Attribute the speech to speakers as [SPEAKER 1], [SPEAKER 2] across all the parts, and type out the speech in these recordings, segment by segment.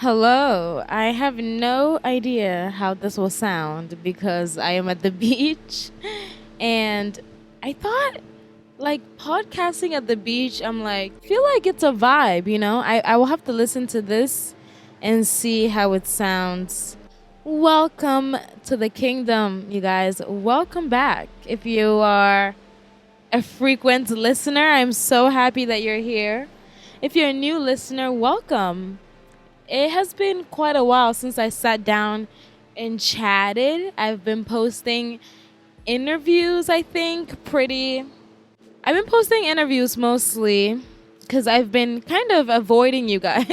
[SPEAKER 1] Hello. I have no idea how this will sound because I am at the beach and I thought like podcasting at the beach, I'm like, feel like it's a vibe, you know? I will have to listen to this and see how it sounds. Welcome to the kingdom, you guys. Welcome back. If you are a frequent listener, I'm so happy that you're here. If you're a new listener, welcome. It has been quite a while since I sat down and chatted. I've been posting interviews, I think, pretty. I've been posting interviews mostly because I've been kind of avoiding you guys.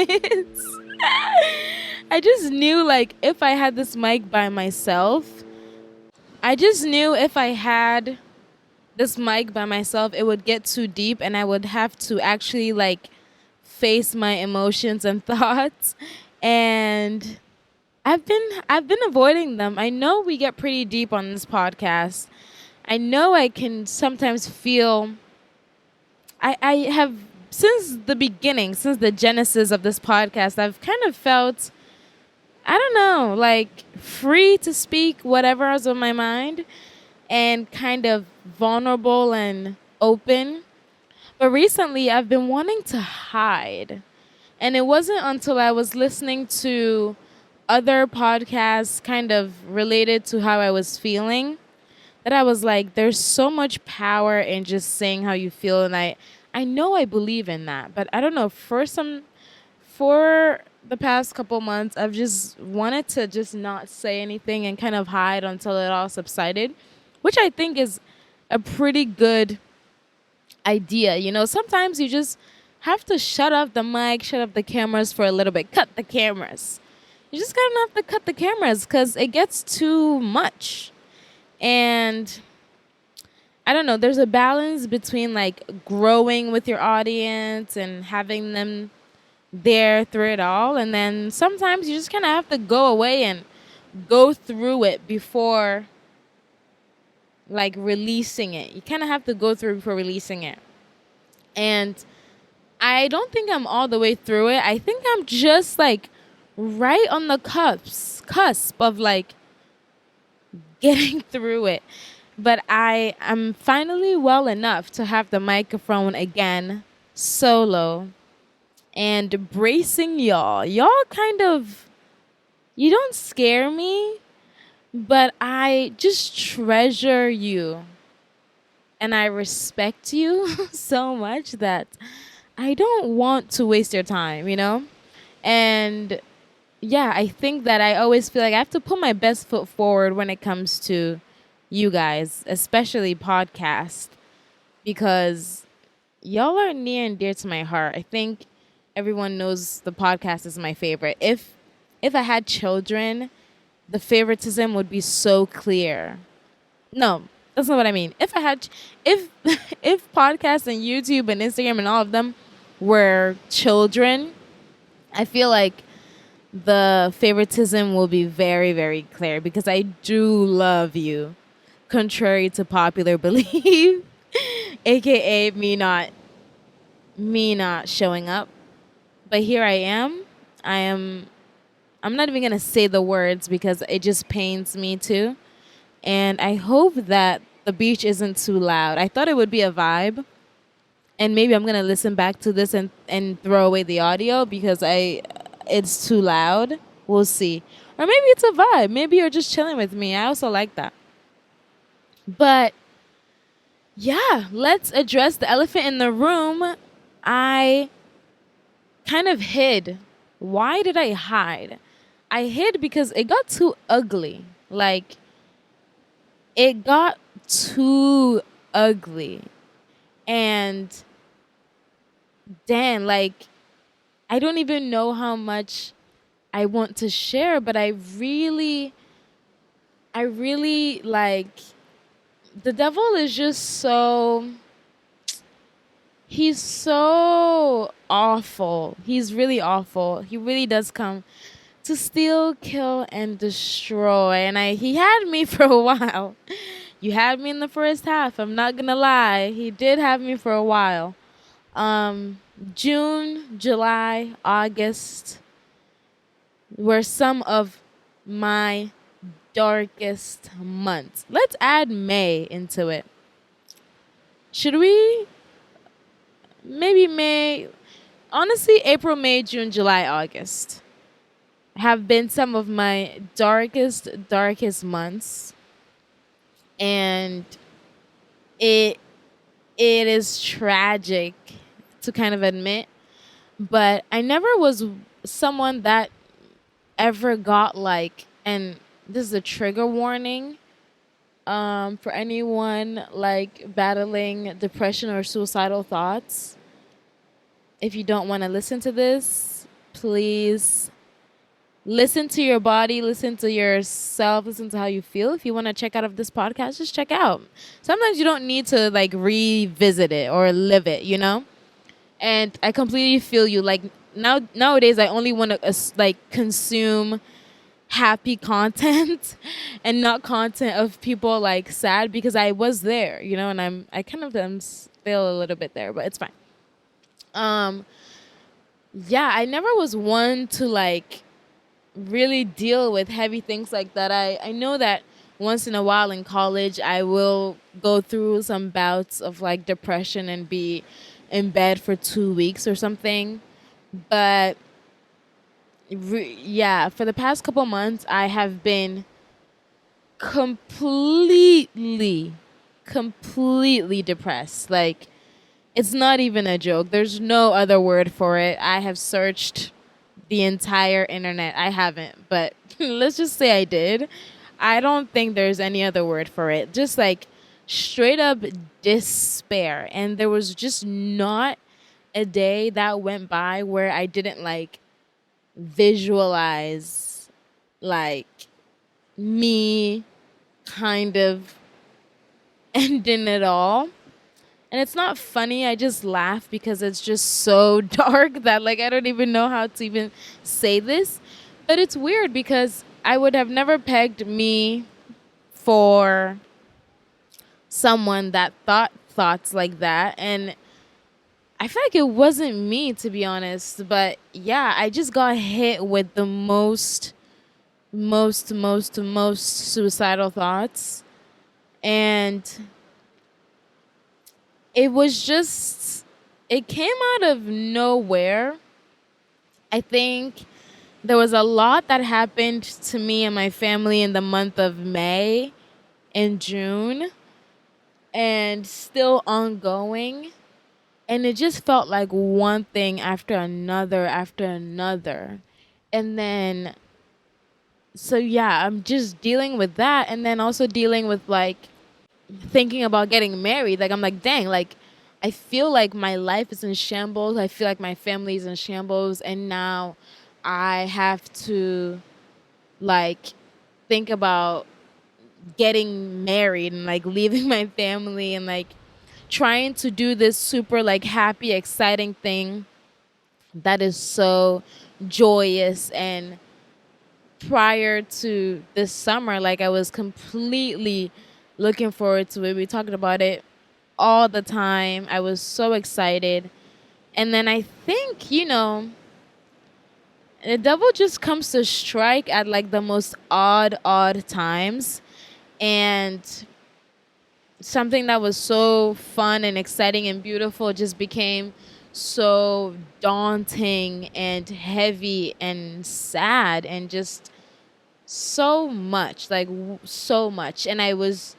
[SPEAKER 1] I just knew, like, if I had this mic by myself, I just knew if I had this mic by myself, it would get too deep and I would have to actually, like, face my emotions and thoughts. And I've been avoiding them. I know we get pretty deep on this podcast. I know I can sometimes feel I have since the beginning, since the genesis of this podcast, I've kind of felt I don't know, like free to speak whatever is on my mind and kind of vulnerable and open. But recently I've been wanting to hide. And it wasn't until I was listening to other podcasts kind of related to how I was feeling that I was like, there's so much power in just saying how you feel. And I know I believe in that. But I don't know, for the past couple months, I've just wanted to just not say anything and kind of hide until it all subsided, which I think is a pretty good idea. You know, sometimes you just have to shut off the mic, shut off the cameras for a little bit, cut the cameras. You just gotta have to cut the cameras because it gets too much. And I don't know, there's a balance between like growing with your audience and having them there through it all. And then sometimes you just kind of have to go away and go through it before like releasing it. You kind of have to go through before releasing it. And I don't think I'm all the way through it. I think I'm just like right on the cusp of like getting through it. But I am finally well enough to have the microphone again solo and bracing y'all. Y'all kind of, you don't scare me, but I just treasure you. And I respect you so much that I don't want to waste your time, you know? And yeah, I think that I always feel like I have to put my best foot forward when it comes to you guys, especially podcast, because y'all are near and dear to my heart. I think everyone knows the podcast is my favorite. If I had children, the favoritism would be so clear. No, that's not what I mean. If if podcasts and YouTube and Instagram and all of them were children, I feel like the favoritism will be very, very clear because I do love you, contrary to popular belief, aka me not showing up. But here I am. I'm not even gonna say the words because it just pains me too. And I hope that the beach isn't too loud. I thought it would be a vibe. And maybe I'm gonna listen back to this and throw away the audio because it's too loud. We'll see. Or maybe it's a vibe. Maybe you're just chilling with me. I also like that. But yeah, let's address the elephant in the room. I kind of hid. Why did I hide? I hid because it got too ugly. Like, it got too ugly. And damn, like, I don't even know how much I want to share, but I really like, the devil is just so, he's so awful. He's really awful. He really does come to steal, kill, and destroy. And he had me for a while. You had me in the first half. I'm not gonna lie. He did have me for a while. June, July, August, were some of my darkest months. Let's add May into it. Should we? Maybe May. Honestly, April, May, June, July, August have been some of my darkest months. And it it is tragic to kind of admit, but I never was someone that ever got like, and this is a trigger warning for anyone like battling depression or suicidal thoughts. If you don't want to listen to this, please listen to your body, listen to yourself, listen to how you feel. If you want to check out of this podcast, just check out. Sometimes you don't need to like revisit it or live it, you know? And I completely feel you. Like nowadays I only want to like consume happy content and not content of people like sad, because I was there, you know, and I kind of am still a little bit there, but it's fine. Um yeah, I never was one to like really deal with heavy things like that. I know that once in a while in college I will go through some bouts of like depression and be in bed for 2 weeks or something. But yeah, for the past couple months I have been completely, completely depressed. Like, it's not even a joke. There's no other word for it. I have searched the entire internet. I haven't, but let's just say I did. I don't think there's any other word for it. Just like straight up despair. And there was just not a day that went by where I didn't like visualize like me kind of ending it all. And it's not funny. I just laugh because it's just so dark that like I don't even know how to even say this. But it's weird because I would have never pegged me for someone that thought thoughts like that. And I feel like it wasn't me, to be honest. But yeah, I just got hit with the most suicidal thoughts. And it was just, it came out of nowhere. I think there was a lot that happened to me and my family in the month of May and June, and still ongoing. And it just felt like one thing after another after another. And then, so yeah, I'm just dealing with that. And then also dealing with like thinking about getting married. Like, I'm like, dang, like, I feel like my life is in shambles. I feel like my family is in shambles. And now I have to like think about getting married and like leaving my family and like trying to do this super like happy, exciting thing that is so joyous. And prior to this summer, like I was completely looking forward to it. We talked about it all the time. I was so excited. And then I think, you know, the devil just comes to strike at like the most odd times. And something that was so fun and exciting and beautiful just became so daunting and heavy and sad and just so much, like so much. And I was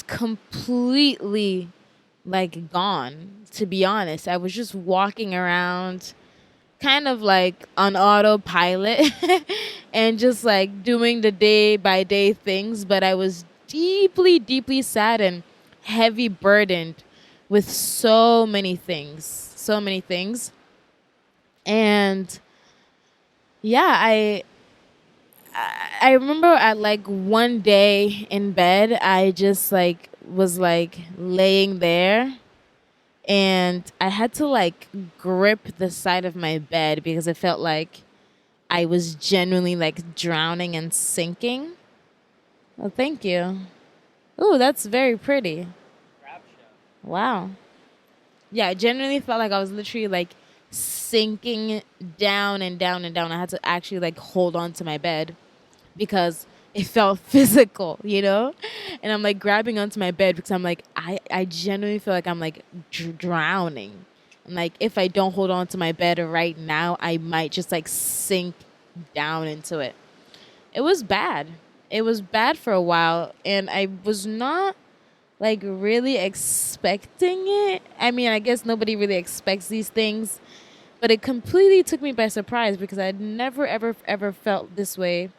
[SPEAKER 1] completely like gone, to be honest. I was just walking around kind of like on autopilot and just like doing the day by day things, but I was deeply sad and heavy burdened with so many things. And yeah, I remember at like one day in bed, I just like was like laying there, and I had to like grip the side of my bed because it felt like I was genuinely like drowning and sinking. Oh, thank you. Ooh, that's very pretty. Wow. Yeah, I genuinely felt like I was literally like sinking down and down and down. I had to actually like hold on to my bed because it felt physical, you know? And I'm like grabbing onto my bed because I'm like, I genuinely feel like I'm like drowning. And like, if I don't hold on to my bed right now, I might just like sink down into it. It was bad. It was bad for a while. And I was not like really expecting it. I mean, I guess nobody really expects these things, but it completely took me by surprise because I'd never, ever, ever felt this way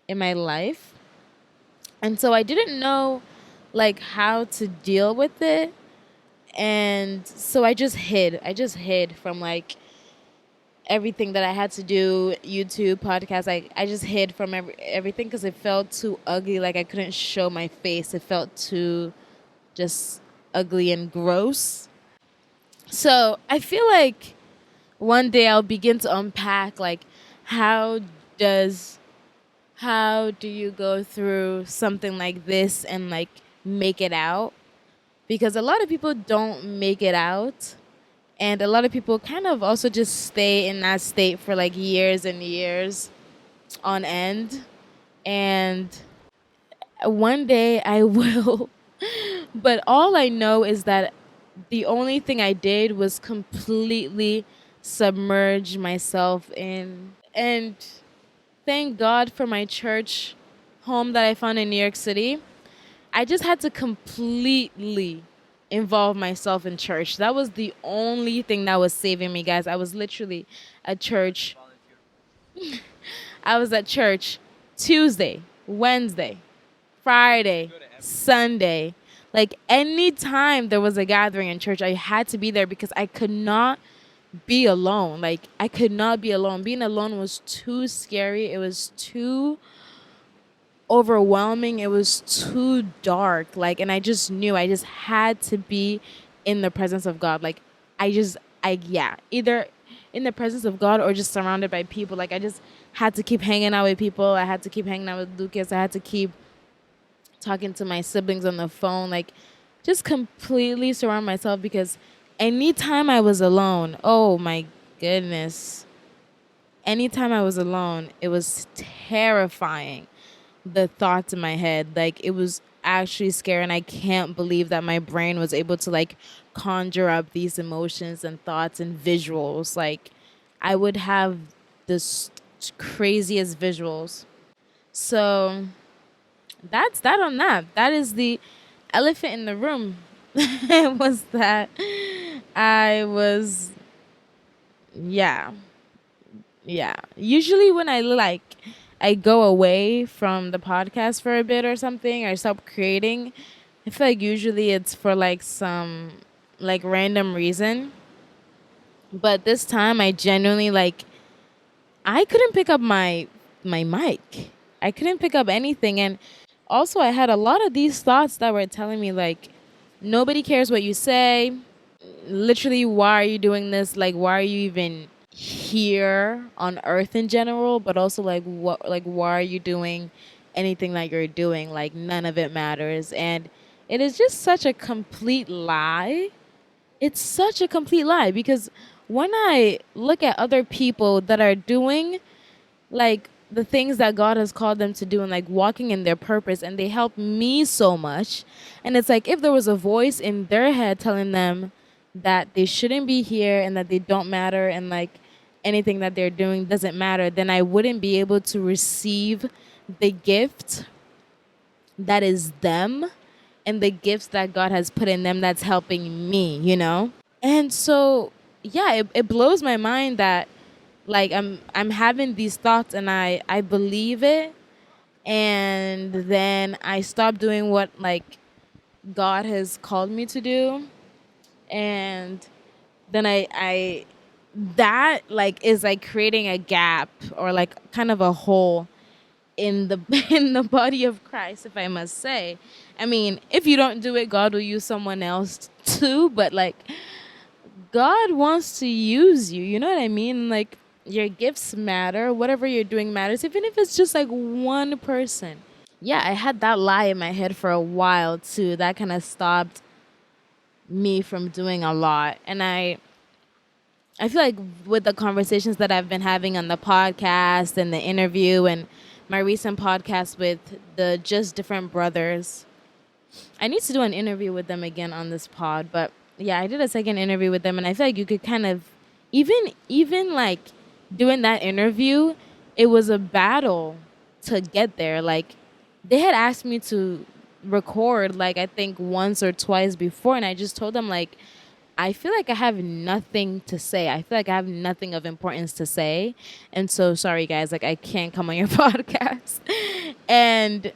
[SPEAKER 1] in my life. And so I didn't know like how to deal with it. And so I just hid. I just hid from like everything that I had to do, YouTube, podcast. I just hid from everything because it felt too ugly. Like I couldn't show my face. It felt too just ugly and gross. So I feel like one day I'll begin to unpack like how does how do you go through something like this and like make it out? Because a lot of people don't make it out. And a lot of people kind of also just stay in that state for like years and years on end. And one day I will. But all I know is that the only thing I did was completely submerge myself in. And thank God for my church home that I found in New York City. I just had to completely involve myself in church. That was the only thing that was saving me, guys. I was literally at church. I was at church Tuesday, Wednesday, Friday, Sunday. Like anytime there was a gathering in church, I had to be there because I could not be alone. Like I could not be alone. Being alone was too scary. It was too overwhelming. It was too dark. Like, and I just knew I just had to be in the presence of God. Like yeah, either in the presence of God or just surrounded by people. Like I just had to keep hanging out with people. I had to keep hanging out with Lucas. I had to keep talking to my siblings on the phone. Like just completely surround myself because anytime I was alone, oh my goodness. Anytime I was alone, it was terrifying. The thoughts in my head, like it was actually scary, and I can't believe that my brain was able to like conjure up these emotions and thoughts and visuals. Like I would have the craziest visuals. So that's that on that. That is the elephant in the room. Was that I was yeah. Yeah. Usually when I go away from the podcast for a bit or something or stop creating, I feel like usually it's for like some like random reason. But this time I genuinely like I couldn't pick up my mic. I couldn't pick up anything, and also I had a lot of these thoughts that were telling me like nobody cares what you say. Literally, why are you doing this? Like why are you even here on earth in general, but also like why are you doing anything that you're doing? Like none of it matters. And it is just such a complete lie. It's such a complete lie because when I look at other people that are doing like the things that God has called them to do and like walking in their purpose, and they help me so much, and it's like if there was a voice in their head telling them that they shouldn't be here and that they don't matter and like anything that they're doing doesn't matter, then I wouldn't be able to receive the gift that is them and the gifts that God has put in them that's helping me, you know? And so yeah, it blows my mind that like I'm having these thoughts and I believe it, and then I stop doing what like God has called me to do, and then I that like is like creating a gap or like kind of a hole in the in the body of Christ, if I must say. I mean, if you don't do it, God will use someone else too, but like God wants to use you, you know what I mean? Like your gifts matter, whatever you're doing matters, even if it's just like one person. Yeah, I had that lie in my head for a while too. That kind of stopped me from doing a lot. And I I feel like with the conversations that I've been having on the podcast and the interview and my recent podcast with the Just Different Brothers, I need to do an interview with them again on this pod. But yeah, I did a second interview with them, and I feel like you could kind of even like doing that interview, it was a battle to get there. Like they had asked me to record like I think once or twice before, and I just told them like I feel like I have nothing to say. I feel like I have nothing of importance to say. And so sorry guys, like I can't come on your podcast. And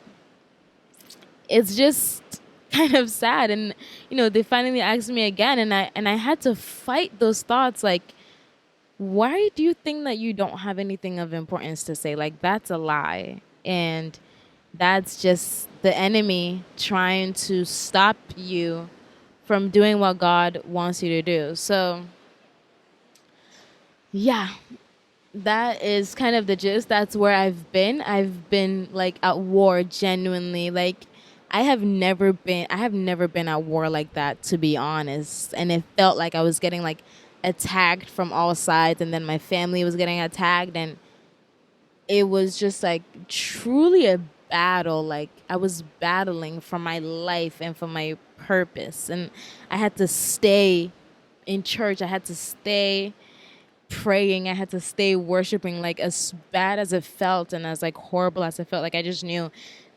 [SPEAKER 1] it's just kind of sad. And they finally asked me again, and I had to fight those thoughts like, why do you think that you don't have anything of importance to say? Like that's a lie. And that's just the enemy trying to stop you from doing what God wants you to do. So, yeah, that is kind of the gist. That's where I've been. I've been like at war genuinely. Like I have never been at war like that, to be honest. And it felt like I was getting like attacked from all sides, and then my family was getting attacked, and it was just like truly a battle. Like I was battling for my life and for my purpose, and I had to stay in church. I had to stay praying. I had to stay worshiping. Like as bad as it felt and as like horrible as it felt, like I just knew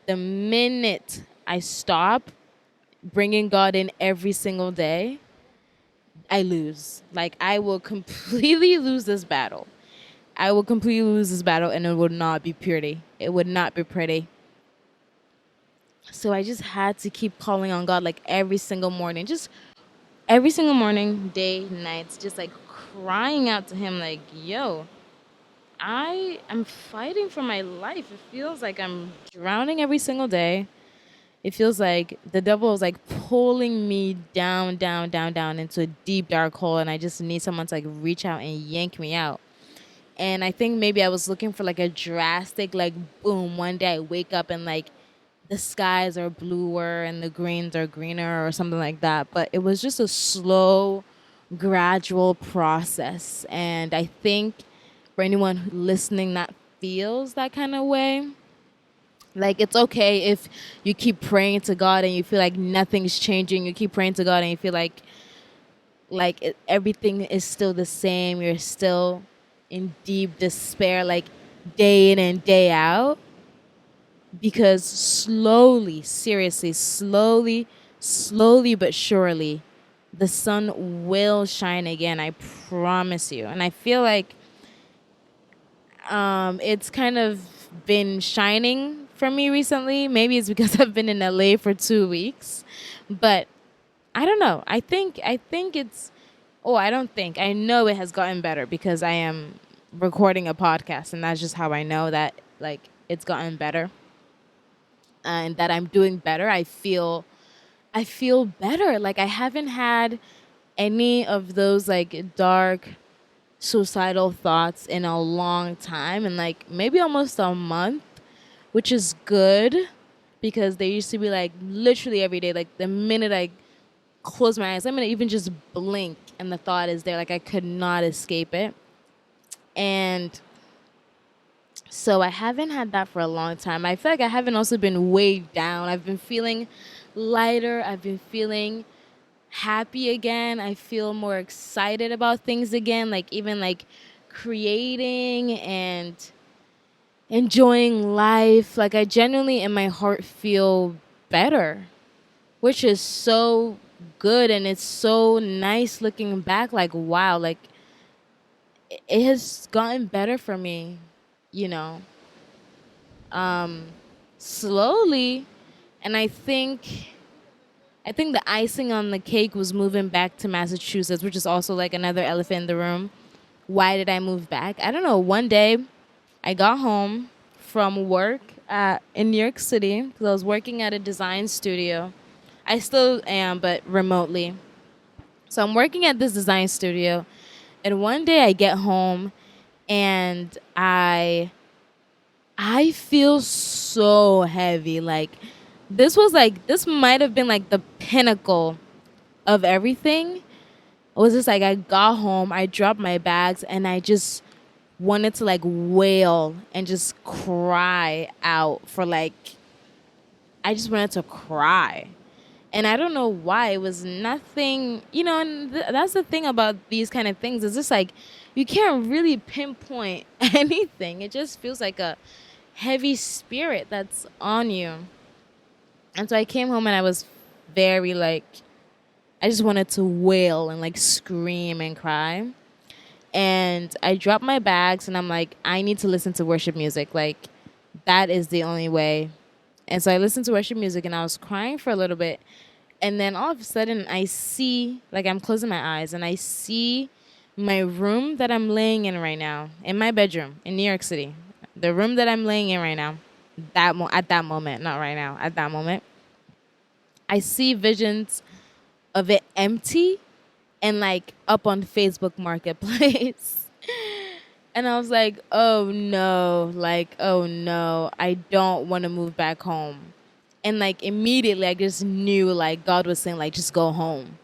[SPEAKER 1] the minute I stop bringing God in every single day, I lose. Like I will completely lose this battle. I will completely lose this battle, and it would not be pretty. It would not be pretty. So I just had to keep calling on God like every single morning. Just every single morning, day, nights, just like crying out to him like, yo, I am fighting for my life. It feels like I'm drowning every single day. It feels like the devil is like pulling me down, down, down, down into a deep dark hole, and I just need someone to like reach out and yank me out. And I think maybe I was looking for like a drastic like boom. One day I wake up and like the skies are bluer and the greens are greener or something like that. But it was just a slow, gradual process. And I think for anyone listening that feels that kind of way, like it's okay if you keep praying to God and you feel like nothing's changing. You keep praying to God and you feel like everything is still the same. You're still in deep despair, like day in and day out. Because slowly, seriously, slowly but surely, the sun will shine again. I promise you. And I feel like it's kind of been shining for me recently. Maybe it's because I've been in LA for 2 weeks, but I don't know. I think it's. Oh, I don't think. I know it has gotten better because I am recording a podcast, and that's just how I know that like it's gotten better. And that I'm doing better. I feel better. Like I haven't had any of those like dark suicidal thoughts in a long time, and like maybe almost a month, which is good because they used to be like literally every day. Like the minute I close my eyes, I'm gonna even just blink and the thought is there. Like I could not escape it. And so I haven't had that for a long time. I feel like I haven't also been weighed down. I've been feeling lighter. I've been feeling happy again. I feel more excited about things again, like even like creating and enjoying life. Like I genuinely in my heart feel better, which is so good, and it's so nice looking back. Like wow, like it has gotten better for me, you know. Slowly, and I think the icing on the cake was moving back to Massachusetts, which is also like another elephant in the room. Why did I move back? I don't know. One day I got home from work in New York City because I was working at a design studio. I still am, but remotely. So I'm working at this design studio, and one day I get home and I feel so heavy. Like this might have been like the pinnacle of everything. It was just like I got home, I dropped my bags, and I just wanted to like wail and just cry out for like, I just wanted to cry. And I don't know why. It was nothing, and that's the thing about these kind of things. It's just like you can't really pinpoint anything. It just feels like a heavy spirit that's on you. And so I came home and I was very like, I just wanted to wail and like scream and cry. And I dropped my bags and I'm like, I need to listen to worship music. Like, that is the only way. And so I listened to worship music and I was crying for a little bit. And then all of a sudden I see, like, I'm closing my eyes and I see my room that I'm laying in right now, in my bedroom in New York City. The room that I'm laying in right now, at that moment, not right now, at that moment, I see visions of it empty and like up on Facebook Marketplace. And I was like, oh no, I don't want to move back home. And like immediately I just knew like God was saying like, just go home.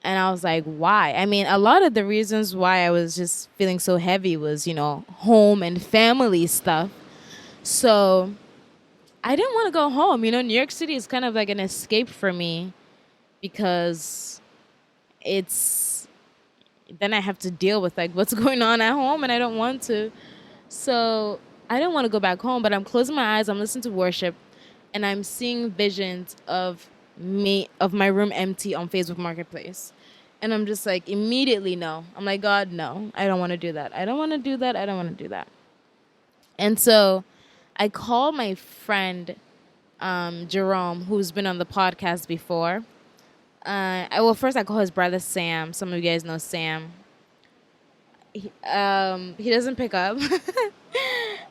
[SPEAKER 1] And I was like, why? I mean, a lot of the reasons why I was just feeling so heavy was, home and family stuff. So I didn't want to go home. New York City is kind of like an escape for me because it's, then I have to deal with like what's going on at home and I don't want to. So I didn't want to go back home, but I'm closing my eyes, I'm listening to worship, and I'm seeing visions of my room empty on Facebook Marketplace. And I'm just like, immediately, no. I'm like, God, no, I don't want to do that. I don't want to do that. I don't want to do that. And so I called my friend, Jerome, who's been on the podcast before. First I call his brother Sam. Some of you guys know Sam. He doesn't pick up.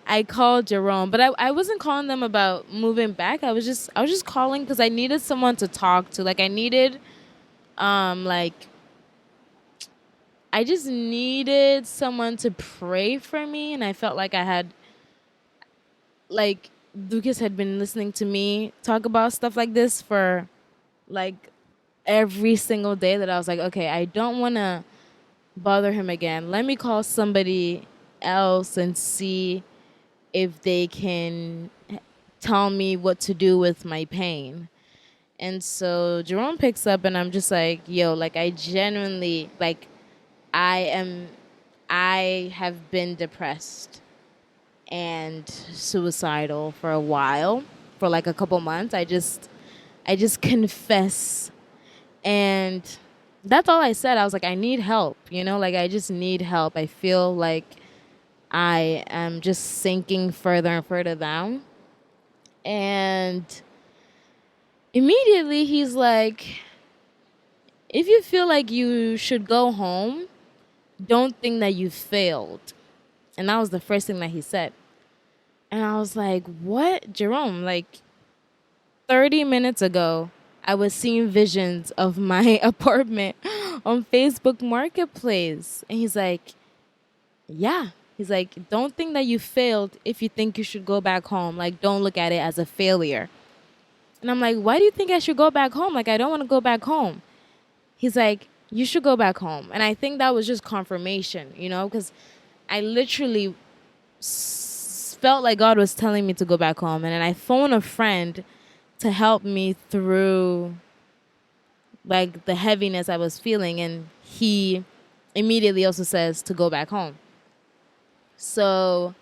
[SPEAKER 1] I called Jerome, but I wasn't calling them about moving back. I was just calling because I needed someone to talk to. Like I needed, I just needed someone to pray for me, and I felt like I had, like Lucas had been listening to me talk about stuff like this for, like every single day that I was like, okay, I don't want to bother him again. Let me call somebody else and see if they can tell me what to do with my pain. And so Jerome picks up and I'm just like, yo, like I genuinely, like I have been depressed and suicidal for a while, for like a couple months. I just confess. And that's all I said. I was like, I need help, like I just need help. I feel like I am just sinking further and further down. And immediately he's like, if you feel like you should go home, don't think that you failed. And that was the first thing that he said. And I was like, what? Jerome, like 30 minutes ago, I was seeing visions of my apartment on Facebook Marketplace. And he's like, yeah. He's like, don't think that you failed if you think you should go back home. Like, don't look at it as a failure. And I'm like, why do you think I should go back home? Like, I don't want to go back home. He's like, you should go back home. And I think that was just confirmation, because I literally felt like God was telling me to go back home. And then I phoned a friend to help me through like the heaviness I was feeling. And he immediately also says to go back home. So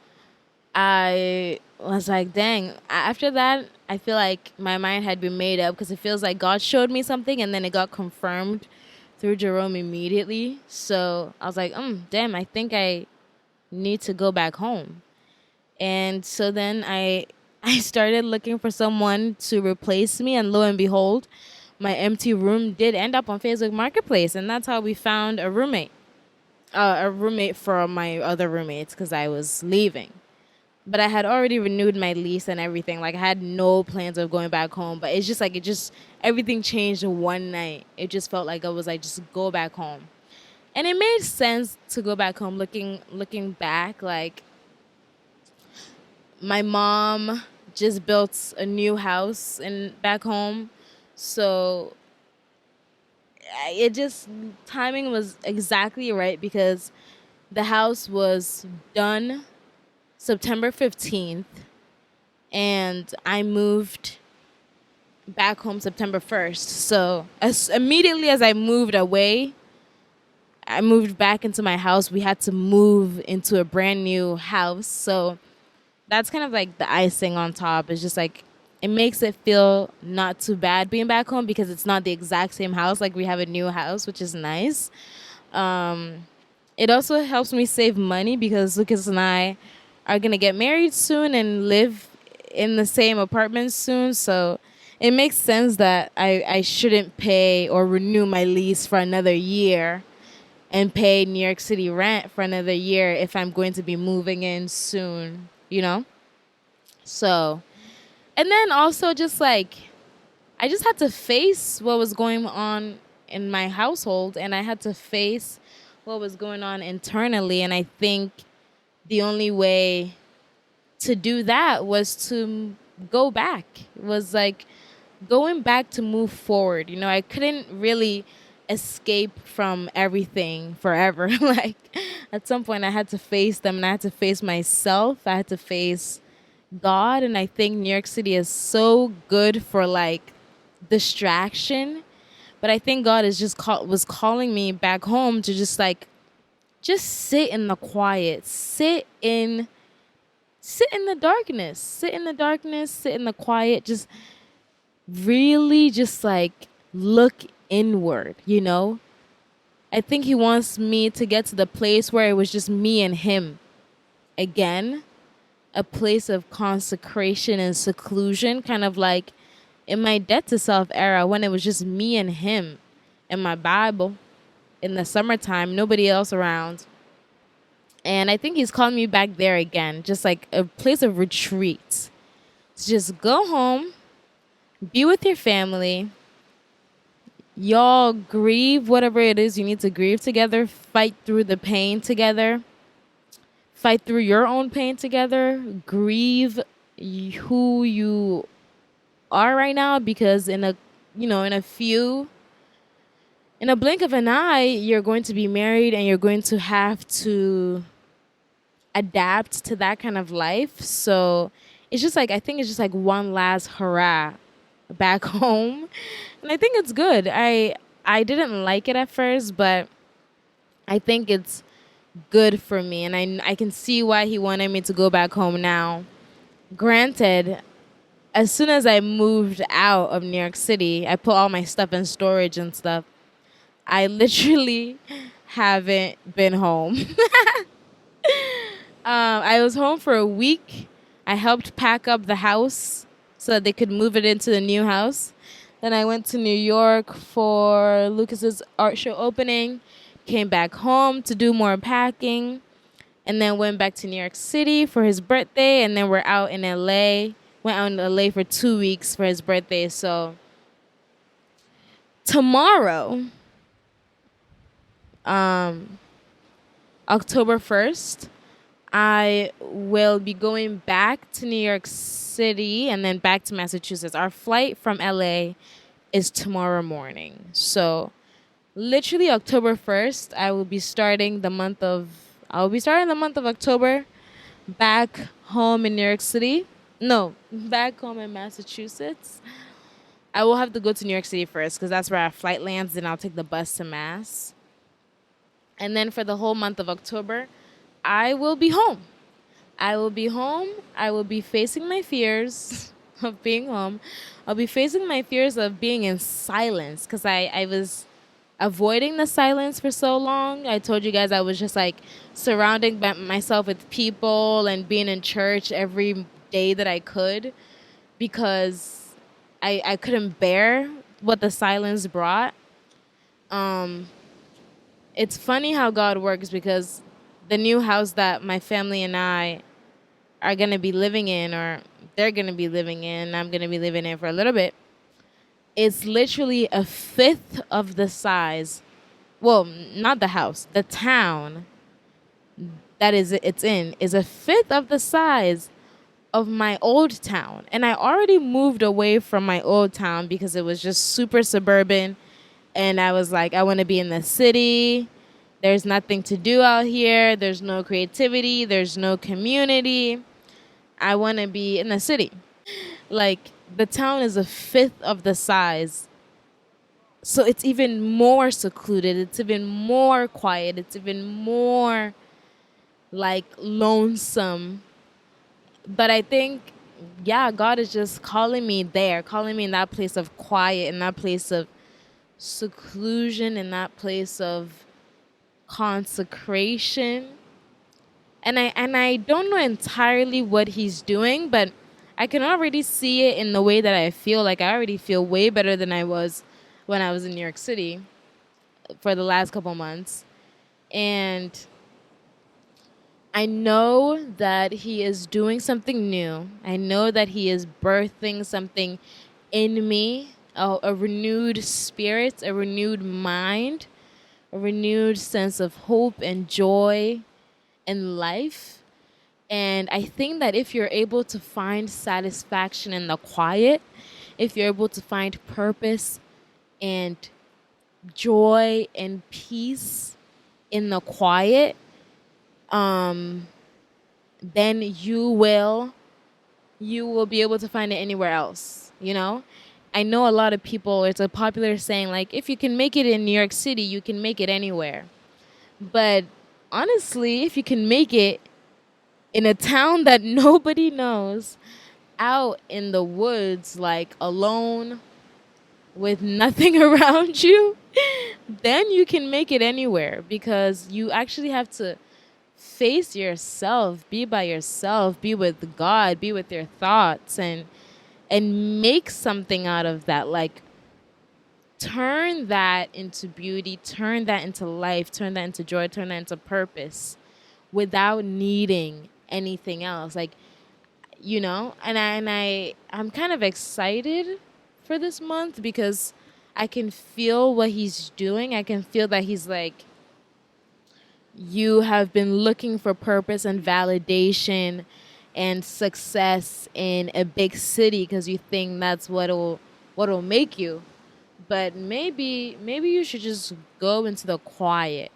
[SPEAKER 1] I was like, dang. After that, I feel like my mind had been made up because it feels like God showed me something and then it got confirmed through Jerome immediately. So I was like, damn, I think I need to go back home. And so then I started looking for someone to replace me, and lo and behold, my empty room did end up on Facebook Marketplace, and that's how we found a roommate for my other roommates because I was leaving. But I had already renewed my lease and everything. Like I had no plans of going back home, but it's just like everything changed one night. It just felt like I was like, just go back home. And it made sense to go back home looking back. Like my mom just built a new house back home. So it just timing was exactly right because the house was done September 15th and I moved back home September 1st. So as immediately as I moved away, I moved back into my house. We had to move into a brand new house. So that's kind of like the icing on top. It's just like it makes it feel not too bad being back home because it's not the exact same house. Like we have a new house, which is nice. Um, it also helps me save money because Lucas and I are gonna get married soon and live in the same apartment soon. So it makes sense that I shouldn't pay or renew my lease for another year and pay New York City rent for another year if I'm going to be moving in soon, you know? So, and then also just like, I just had to face what was going on in my household and I had to face what was going on internally. And I think the only way to do that was to go back. It was like going back to move forward. You know, I couldn't really escape from everything forever. Like at some point I had to face them and I had to face myself. I had to face God. And I think New York City is so good for like distraction. But I think God is just was calling me back home to just sit in the quiet, sit in the darkness, sit in the darkness, sit in the quiet, just really just like look inward, you know? I think he wants me to get to the place where it was just me and him again, a place of consecration and seclusion, kind of like in my death to self era when it was just me and him and my Bible in the summertime, nobody else around. And I think he's calling me back there again, just like a place of retreat. To just go home, be with your family, y'all grieve whatever it is you need to grieve together, fight through the pain together, fight through your own pain together, grieve who you are right now because in a blink of an eye you're going to be married and you're going to have to adapt to that kind of life. So it's just like I think it's just like one last hurrah back home. And I think it's good. I didn't like it at first, but I think it's good for me and I can see why he wanted me to go back home now. Granted, as soon as I moved out of New York City, I put all my stuff in storage and stuff. I literally haven't been home. I was home for a week. I helped pack up the house so that they could move it into the new house. Then I went to New York for Lucas's art show opening, came back home to do more packing, and then went back to New York City for his birthday, and then we're out in LA. Went out in LA for 2 weeks for his birthday. So tomorrow, October 1st, I will be going back to New York City and then back to Massachusetts. Our flight from LA is tomorrow morning. So literally October 1st, I'll be starting the month of October back home in New York City. No, back home in Massachusetts. I will have to go to New York City first because that's where our flight lands. Then I'll take the bus to Mass. And then for the whole month of October, I will be home. I will be home. I will be facing my fears of being home. I'll be facing my fears of being in silence because I was avoiding the silence for so long. I told you guys I was just like surrounding myself with people and being in church every day that I could because I couldn't bear what the silence brought. It's funny how God works because the new house that my family and I are going to be living in, or they're going to be living in, I'm going to be living in for a little bit, it's literally a fifth of the size. Well, not the house. The town that it's in is a fifth of the size of my old town. And I already moved away from my old town because it was just super suburban And I was like, I want to be in the city. There's nothing to do out here. There's no creativity. There's no community. I want to be in the city. Like, the town is a fifth of the size. So it's even more secluded. It's even more quiet. It's even more like lonesome. But I think, yeah, God is just calling me there, calling me in that place of quiet, in that place of seclusion, in that place of consecration. And I don't know entirely what he's doing, but I can already see it in the way that I feel. Like, I already feel way better than I was when I was in New York City for the last couple months. And I know that he is doing something new. I know that he is birthing something in me, a renewed spirit, a renewed mind, a renewed sense of hope and joy in life. And I think that if you're able to find satisfaction in the quiet, if you're able to find purpose and joy and peace in the quiet, then you will be able to find it anywhere else, you know? I know a lot of people, it's a popular saying, like, if you can make it in New York City, you can make it anywhere. But honestly, if you can make it in a town that nobody knows, out in the woods, like alone, with nothing around you, then you can make it anywhere, because you actually have to face yourself, be by yourself, be with God, be with your thoughts, and make something out of that. Like, turn that into beauty, turn that into life, turn that into joy, turn that into purpose without needing anything else. Like, I'm kind of excited for this month, because I can feel what he's doing. I can feel that he's like, you have been looking for purpose and validation and success in a big city because you think that's what'll make you. But maybe you should just go into the quiet.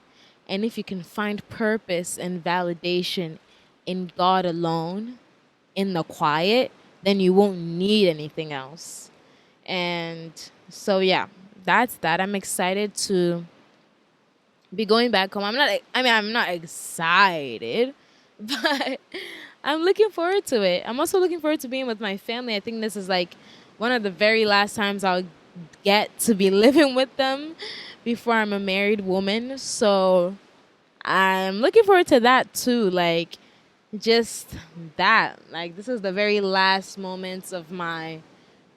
[SPEAKER 1] And if you can find purpose and validation in God alone, in the quiet, then you won't need anything else. And so, yeah, that's that. I'm excited to be going back home. I'm not excited, but I'm looking forward to it. I'm also looking forward to being with my family. I think this is like one of the very last times I'll get to be living with them before I'm a married woman. So I'm looking forward to that too. Like, just that. Like, this is the very last moments of my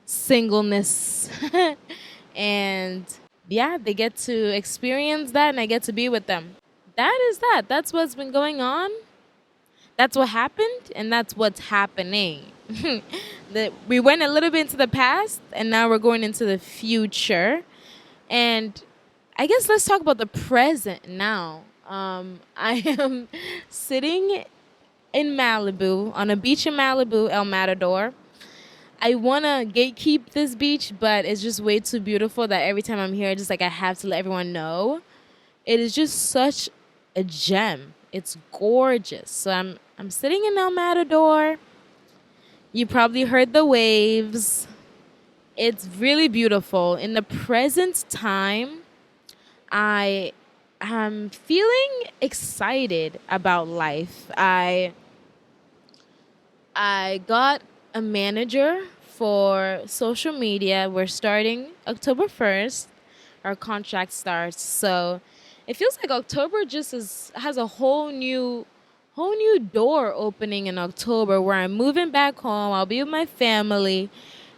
[SPEAKER 1] singleness. And yeah, they get to experience that, and I get to be with them. That is that. That's what's been going on. That's what happened, and that's what's happening. We went a little bit into the past, and now we're going into the future. And I guess let's talk about the present now. I am sitting in Malibu, on a beach in Malibu, El Matador. I want to gatekeep this beach, but it's just way too beautiful that every time I'm here, just like I have to let everyone know. It is just such a gem. It's gorgeous. So I'm sitting in El Matador. You probably heard the waves. It's really beautiful. In the present time, I am feeling excited about life. I got a manager for social media. We're starting October 1st. Our contract starts. So it feels like October just has a whole new door opening in October, where I'm moving back home. I'll be with my family,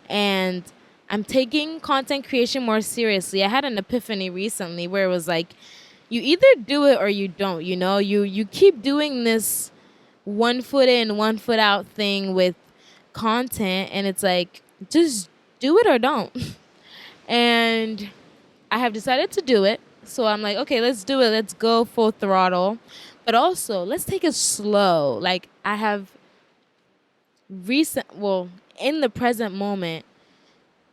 [SPEAKER 1] and I'm taking content creation more seriously. I had an epiphany recently where it was like, you either do it or you don't, you keep doing this 1 foot in, 1 foot out thing with content, and it's like, just do it or don't. And I have decided to do it. So I'm like, okay, let's do it. Let's go full throttle. But also, let's take it slow. Like, I have in the present moment,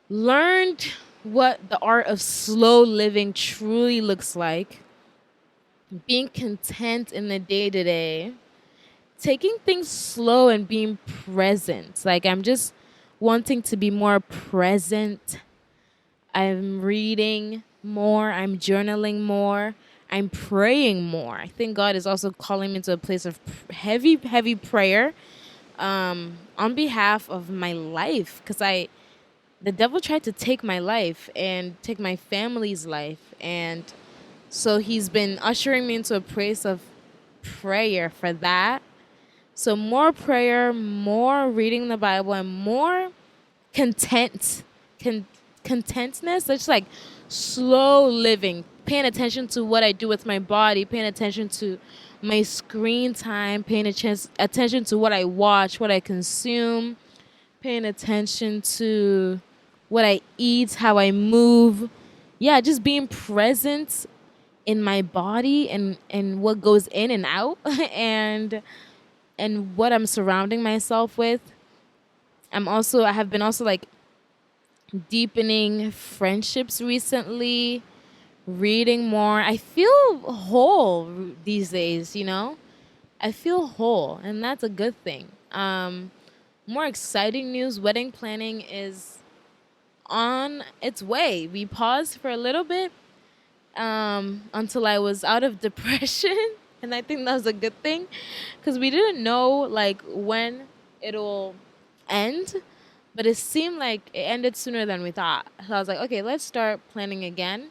[SPEAKER 1] learned what the art of slow living truly looks like, being content in the day to day, taking things slow and being present. Like, I'm just wanting to be more present. I'm reading more, I'm journaling more, I'm praying more. I think God is also calling me to a place of heavy, heavy prayer on behalf of my life, because the devil tried to take my life and take my family's life, and so he's been ushering me into a place of prayer for that. So more prayer, more reading the Bible, and more content, con- contentness. It's like slow living, paying attention to what I do with my body, paying attention to my screen time, paying attention to what I watch, what I consume, paying attention to what I eat, how I move. Yeah, just being present in my body and what goes in and out and what I'm surrounding myself with. I have been also like deepening friendships recently, reading more. I feel whole these days, you know? I feel whole, and that's a good thing. More exciting news, wedding planning is on its way. We paused for a little bit until I was out of depression, and I think that was a good thing because we didn't know like when it'll end, but it seemed like it ended sooner than we thought. So I was like, okay, let's start planning again.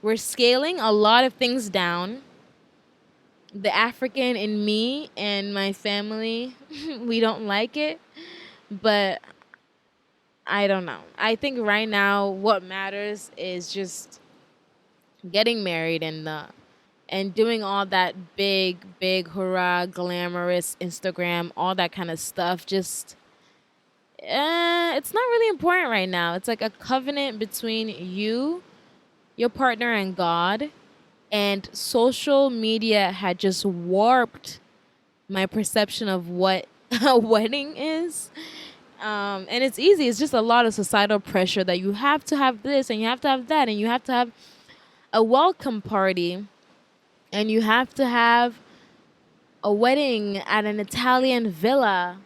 [SPEAKER 1] We're scaling a lot of things down. The African in me and my family, we don't like it, but I don't know. I think right now what matters is just getting married and doing all that big hurrah glamorous Instagram, all that kind of stuff. Just it's not really important right now. It's like a covenant between you, your partner, and God. And social media had just warped my perception of what a wedding is. And it's easy. It's just a lot of societal pressure that you have to have this and you have to have that and you have to have a welcome party and you have to have a wedding at an Italian villa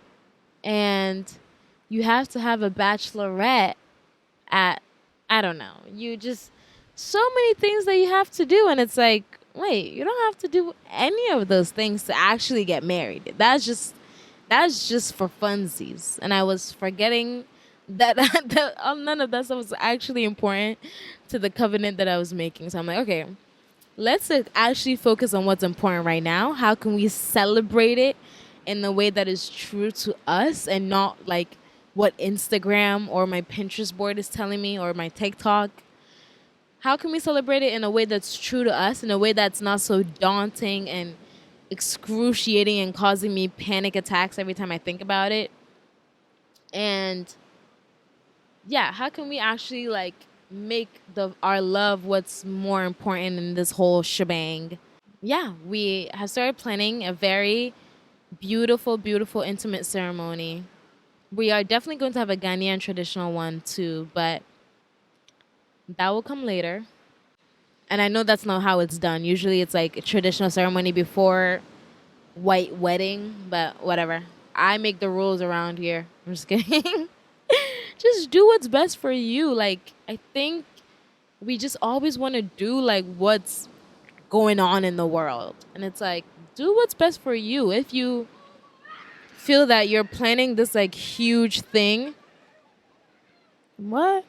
[SPEAKER 1] and you have to have a bachelorette at, I don't know. You just, so many things that you have to do. And it's like, wait, you don't have to do any of those things to actually get married. That's just for funsies. And I was forgetting that, none of that stuff was actually important to the covenant that I was making. So I'm like, okay, let's actually focus on what's important right now. How can we celebrate it in the way that is true to us and not like what Instagram or my Pinterest board is telling me or my TikTok? How can we celebrate it in a way that's true to us, in a way that's not so daunting and excruciating and causing me panic attacks every time I think about it? And yeah, how can we actually like make our love what's more important in this whole shebang? Yeah, we have started planning a very beautiful, beautiful, intimate ceremony. We are definitely going to have a Ghanaian traditional one too, but that will come later. And I know that's not how it's done. Usually it's like a traditional ceremony before white wedding, but whatever. I make the rules around here. I'm just kidding. Just do what's best for you. Like, I think we just always want to do like what's going on in the world. And it's like, do what's best for you. If you feel that you're planning this like huge thing, what?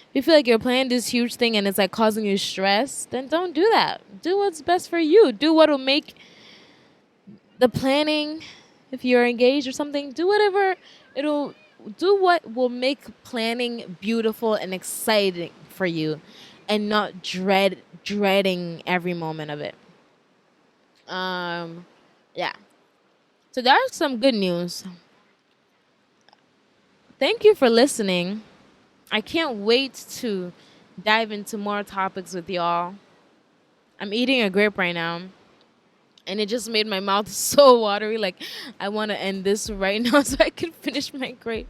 [SPEAKER 1] If you feel like you're planning this huge thing and it's like causing you stress, then don't do that. Do what's best for you. Do what will make the planning, if you're engaged or something, do what will make planning beautiful and exciting for you and not dreading every moment of it. Yeah. So that's some good news. Thank you for listening. I can't wait to dive into more topics with y'all. I'm eating a grape right now, and it just made my mouth so watery. Like, I want to end this right now so I can finish my grape.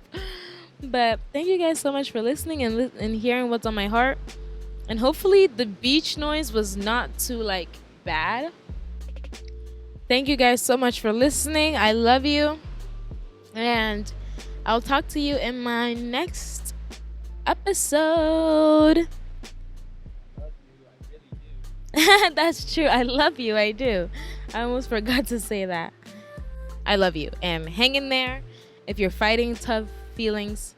[SPEAKER 1] But thank you guys so much for listening and and hearing what's on my heart. And hopefully the beach noise was not too like bad. Thank you guys so much for listening. I love you. And I'll talk to you in my next episode. That's true. I love you. I do. I almost forgot to say that. I love you. And hang in there. If you're fighting tough feelings,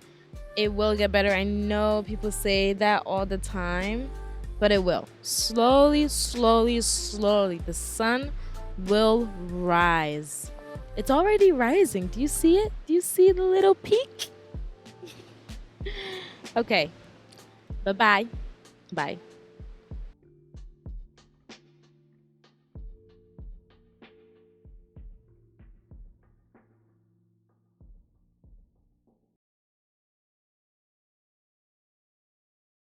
[SPEAKER 1] it will get better. I know people say that all the time, but it will. Slowly, slowly, slowly. The sun will rise. It's already rising. Do you see it? Do you see the little peak? Okay. Bye-bye. Bye.